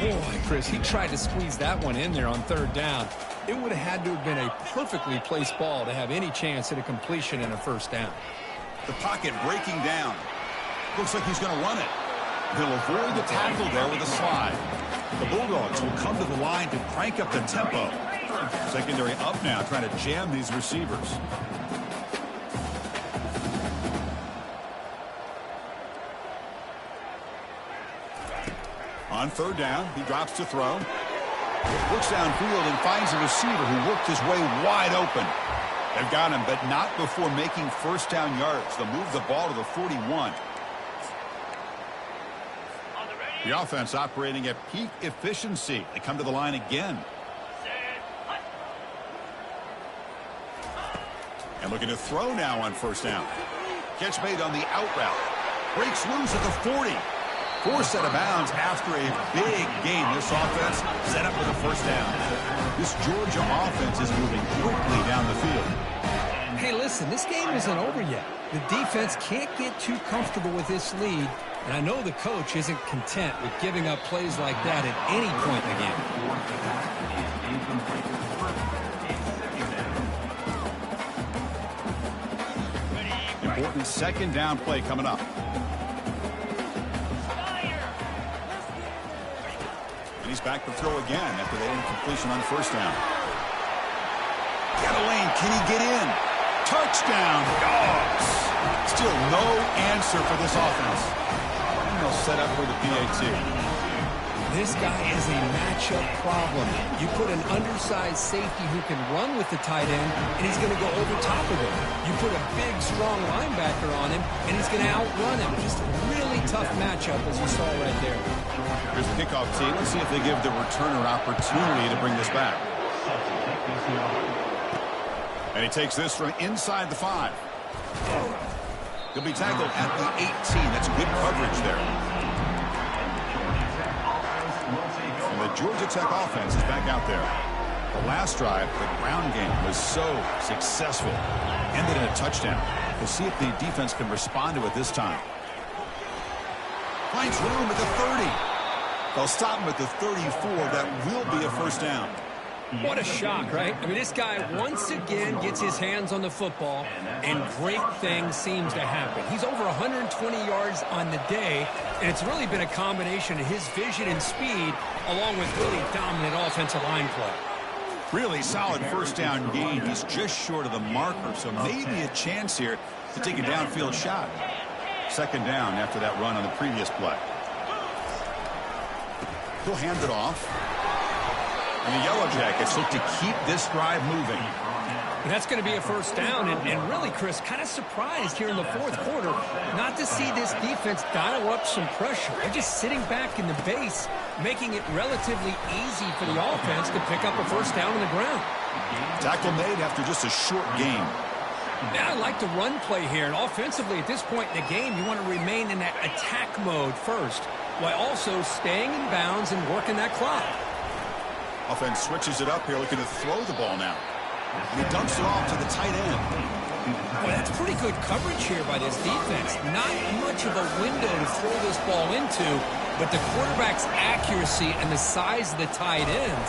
Boy, Chris, he tried to squeeze that one in there on 3rd down. It would have had to have been a perfectly placed ball to have any chance at a completion and a 1st down. The pocket breaking down. Looks like he's going to run it. He'll avoid the tackle there with a slide. The Bulldogs will come to the line to crank up the tempo. Secondary up now, trying to jam these receivers. On 3rd down, he drops to throw. Looks downfield and finds a receiver who worked his way wide open. They've got him, but not before making 1st down yards. They'll move the ball to the 41. The offense operating at peak efficiency. They come to the line again. And looking to throw now on 1st down. Catch made on the out route. Breaks loose at the 40. Forced out of bounds after a big gain. This offense set up with a 1st down. This Georgia offense is moving quickly down the field. Hey, listen, this game isn't over yet. The defense can't get too comfortable with this lead, and I know the coach isn't content with giving up plays like that at any point in the game. Important second down play coming up. And he's back to throw again after the incompletion on first down. Got a lane. Can he get in? Touchdown, Dogs. Still no answer for this offense. And they'll set up for the PAT. This guy is a matchup problem. You put an undersized safety who can run with the tight end, and he's going to go over top of him. You put a big, strong linebacker on him, and he's going to outrun him. Just a really tough matchup, as you saw right there. Here's the kickoff team. Let's see if they give the returner opportunity to bring this back. And he takes this from inside the 5. He'll be tackled at the 18. That's good coverage there. And the Georgia Tech offense is back out there. The last drive, the ground game was so successful. Ended in a touchdown. We'll see if the defense can respond to it this time. Finds room at the 30. They'll stop him at the 34. That will be a first down. What a shock, right? I mean, this guy once again gets his hands on the football, and great things seems to happen. He's over 120 yards on the day, and it's really been a combination of his vision and speed, along with really dominant offensive line play. Really solid first down gain. He's just short of the marker, so maybe a chance here to take a downfield shot. Second down after that run on the previous play. He'll hand it off. And the Yellow Jackets look to keep this drive moving. And that's going to be a first down. And really, Chris, kind of surprised here in the fourth quarter not to see this defense dial up some pressure. They're just sitting back in the base, making it relatively easy for the offense to pick up a first down on the ground. Tackle made after just a short game. Now, I like the run play here. And offensively, at this point in the game, you want to remain in that attack mode first, while also staying in bounds and working that clock. Offense switches it up here, looking to throw the ball now. And he dumps it off to the tight end. Well, that's pretty good coverage here by this defense. Not much of a window to throw this ball into, but the quarterback's accuracy and the size of the tight end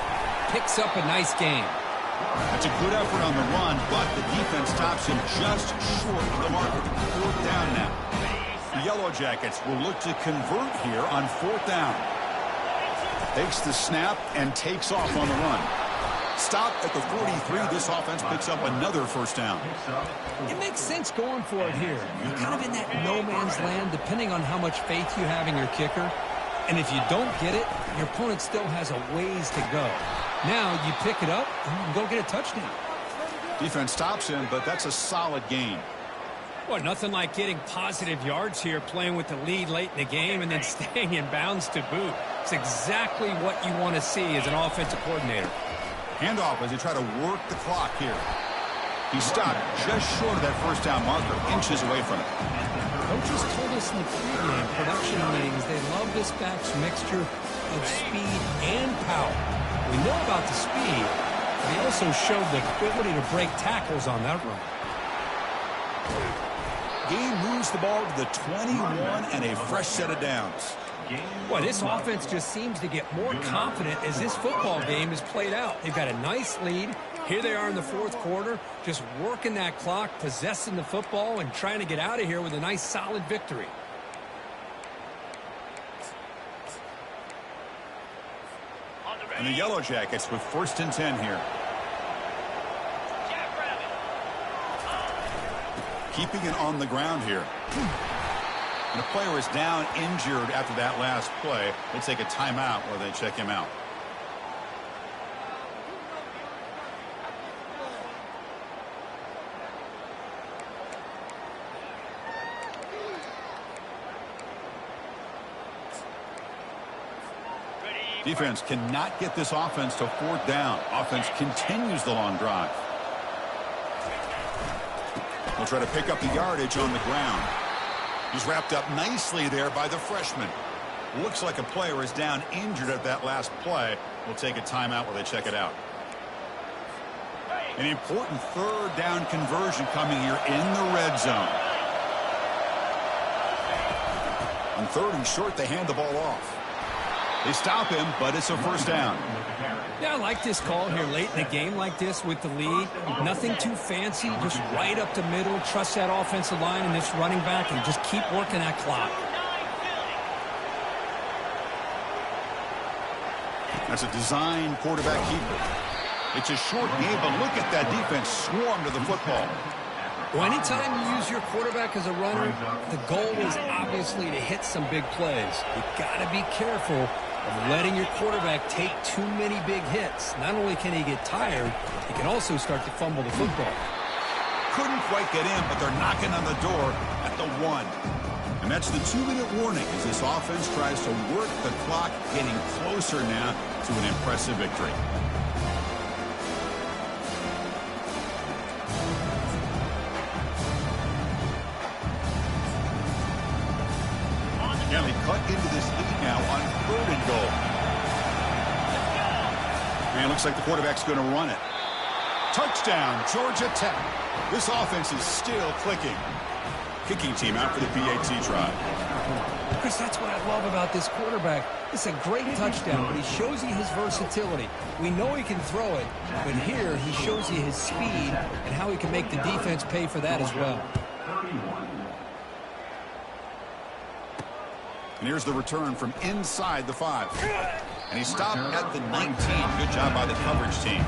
picks up a nice game. That's a good effort on the run, but the defense stops him just short of the marker. Fourth down now. The Yellow Jackets will look to convert here on fourth down. Takes the snap and takes off on the run. Stop at the 43. This offense picks up another first down. It makes sense going for it here. You're kind of in that no man's land depending on how much faith you have in your kicker. And if you don't get it, your opponent still has a ways to go. Now you pick it up and you can go get a touchdown. Defense stops him, but that's a solid gain. Well, nothing like getting positive yards here, playing with the lead late in the game and then staying in bounds to boot. It's exactly what you want to see as an offensive coordinator. Handoff as they try to work the clock here. He stopped just short of that first down marker, inches away from it. Coaches told us in the pregame production meetings they love this back's mixture of speed and power. We know about the speed, but he also showed the ability to break tackles on that run. Game moves the ball to the 21 and a fresh set of downs. Well, this offense just seems to get more confident as this football game is played out. They've got a nice lead. Here they are in the fourth quarter, just working that clock, possessing the football, and trying to get out of here with a nice, solid victory. And the Yellow Jackets with first and 10 here. Keeping it on the ground here. And the player is down injured after that last play. We'll take a timeout while they check him out. Defense cannot get this offense to fourth down. Offense continues the long drive. We'll try to pick up the yardage on the ground. He's wrapped up nicely there by the freshman. Looks like a player is down injured at that last play. We'll take a timeout while they check it out. An important third down conversion coming here in the red zone. On 3rd and short, they hand the ball off. They stop him, but it's a first down. Yeah, I like this call here late in a game like this with the lead. Nothing too fancy, just right up the middle. Trust that offensive line and this running back and just keep working that clock. That's a design quarterback keeper. It's a short game, but look at that defense swarm to the football. Well, anytime you use your quarterback as a runner, the goal is obviously to hit some big plays. You got to be careful of letting your quarterback take too many big hits. Not only can he get tired, he can also start to fumble the football. Couldn't quite get in, but they're knocking on the door at the 1. And that's the 2-minute warning as this offense tries to work the clock, getting closer now to an impressive victory. Yeah, they cut into this lead now on 3rd and goal. And it looks like the quarterback's going to run it. Touchdown, Georgia Tech. This offense is still clicking. Kicking team out for the PAT try. Chris, that's what I love about this quarterback. It's a great touchdown, but he shows you his versatility. We know he can throw it, but here he shows you his speed and how he can make the defense pay for that as well. And here's the return from inside the 5. And he stopped at the 19. Good job by the coverage team.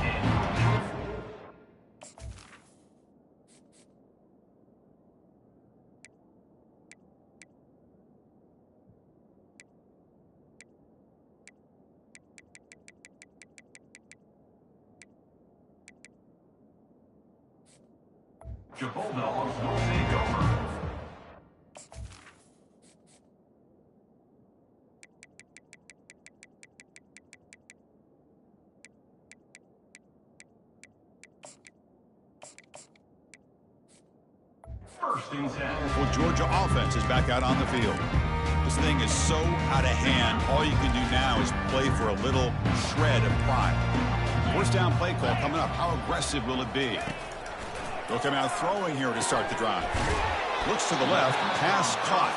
The Bulldogs will take over. First and 10. Well, Georgia offense is back out on the field. This thing is so out of hand. All you can do now is play for a little shred of pride. First down play call coming up. How aggressive will it be? They'll come out throwing here to start the drive. Looks to the left, pass caught.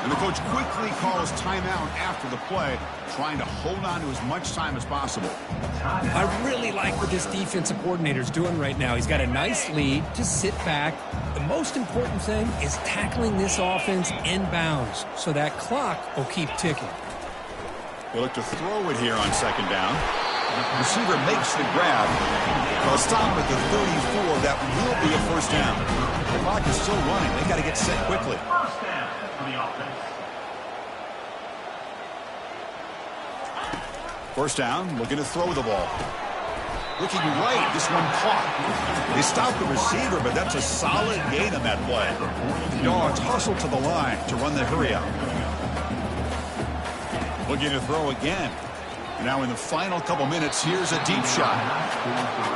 And the coach quickly calls timeout after the play, trying to hold on to as much time as possible. I really like what this defensive coordinator is doing right now. He's got a nice lead. Just sit back. The most important thing is tackling this offense inbounds so that clock will keep ticking. They look to throw it here on 2nd down. Receiver makes the grab. They'll stop at the 34. That will be a first down. The clock is still running. They got to get set quickly. First down for the offense. First down, looking to throw the ball. Looking right, this one caught. They stopped the receiver, but that's a solid gain on that play. Dogs hustle to the line to run the hurry out. Looking to throw again. Now in the final couple minutes, here's a deep shot.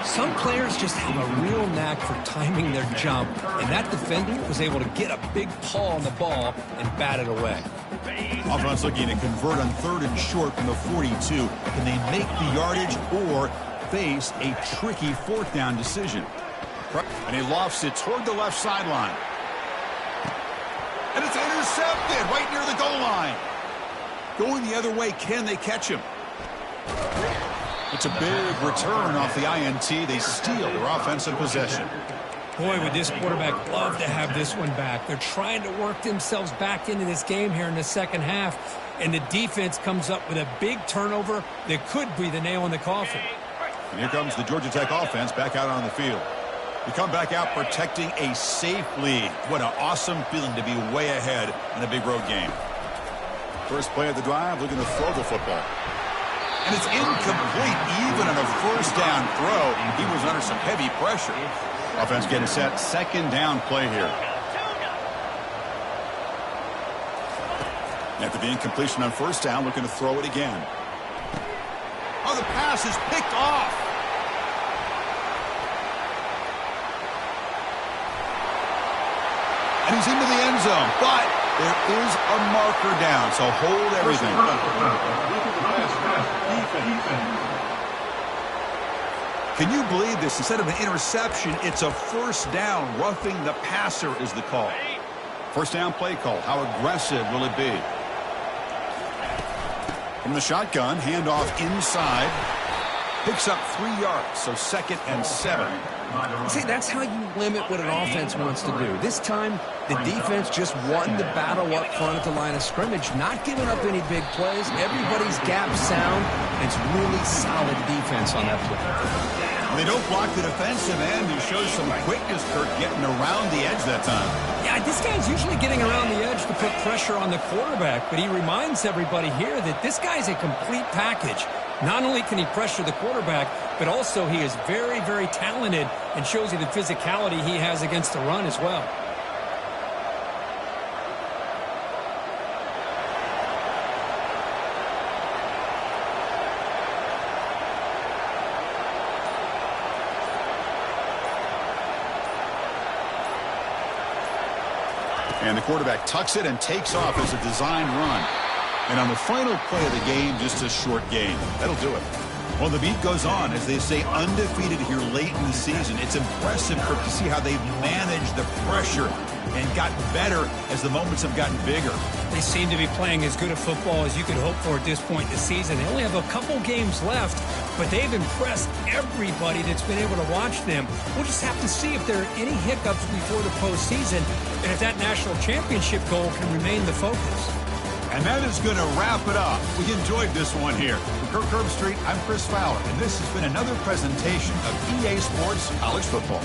Some players just have a real knack for timing their jump, and that defender was able to get a big paw on the ball and bat it away. Offense looking to convert on 3rd and short from the 42. Can they make the yardage or face a tricky 4th down decision? And he lofts it toward the left sideline. And it's intercepted right near the goal line. Going the other way, can they catch him? It's a big return off the INT. They steal their offensive possession. Boy, would this quarterback love to have this one back. They're trying to work themselves back into this game here in the second half, and the defense comes up with a big turnover that could be the nail in the coffin. And here comes the Georgia Tech offense back out on the field. We come back out protecting a safe lead. What an awesome feeling to be way ahead in a big road game. First play of the drive, looking to throw the football. And it's incomplete. Even on a first down throw, he was under some heavy pressure. Offense getting set. 2nd down play here. After the incompletion on first down, looking to throw it again. Oh, the pass is picked off. And he's into the end zone, but there is a marker down, so hold everything. Can you believe this? Instead of an interception, it's a first down. Roughing the passer is the call. First down play call. How aggressive will it be? From the shotgun, handoff inside. Picks up 3 yards, so 2nd and 7. See, that's how you limit what an offense wants to do. This time, the defense just won the battle up front at the line of scrimmage, not giving up any big plays. Everybody's gap sound. It's really solid defense on that play. They don't block the defensive end, who shows some quickness, Kirk, getting around the edge that time. Yeah, this guy's usually getting around the edge to put pressure on the quarterback, but he reminds everybody here that this guy's a complete package. Not only can he pressure the quarterback, but also he is very, very talented and shows you the physicality he has against the run as well. And the quarterback tucks it and takes off as a design run. And on the final play of the game, just a short game. That'll do it. Well, the beat goes on, as they say, undefeated here late in the season. It's impressive, Kirk, to see how they've managed the pressure and gotten better as the moments have gotten bigger. They seem to be playing as good a football as you could hope for at this point in the season. They only have a couple games left, but they've impressed everybody that's been able to watch them. We'll just have to see if there are any hiccups before the postseason and if that national championship goal can remain the focus. And that is going to wrap it up. We enjoyed this one here. From Kirk Herbstreit, I'm Chris Fowler, and this has been another presentation of EA Sports College Football.